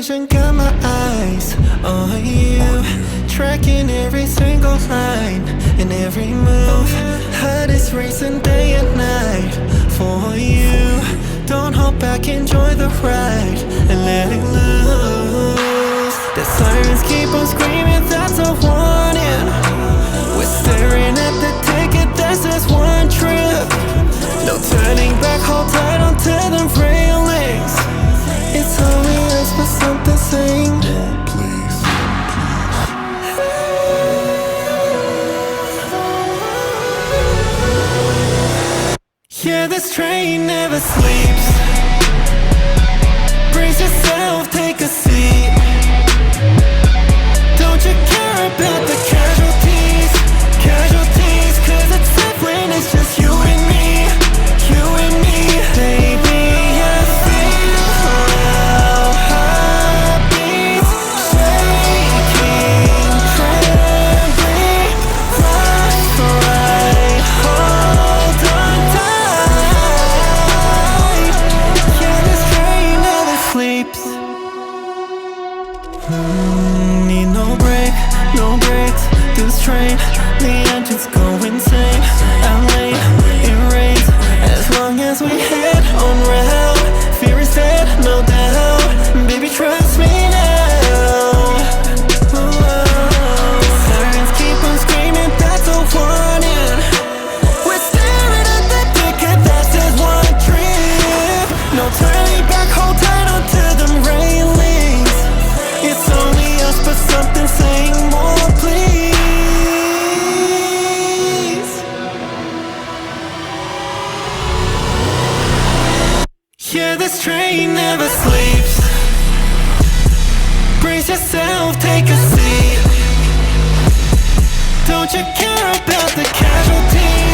vision, got my eyes on you, tracking every single line and every move. Heart is racing day and night for you. Don't hold back, enjoy the ride and let it loose. The sirens keep on screaming, that's a warning. We're staring at the ticket, that's just one trip. No turning back, hold tight onto them railings. It's only us, but something saying please. Yeah, this train never sleeps. Brace yourself, take a seat. Don't you care about the casualties? Casualties, cause it's safe when it's just you and me. You and me, baby, I feel our heartbeats shaking, trembling, right, hold on tight. Yeah, this train never sleeps. Need no break, no breaks. This train, the engine's go insane. I'm late, it rains. As long as we head on route, fear is dead, no doubt. Baby, trust me now. Sirens keep on screaming, that's a warning. We're staring at the ticket, that's just one trip. No turning back, hold tight onto them railings. It's only us, but something saying more, please. Yeah, this train never sleeps. Brace yourself, take a seat. Don't you care about the casualties?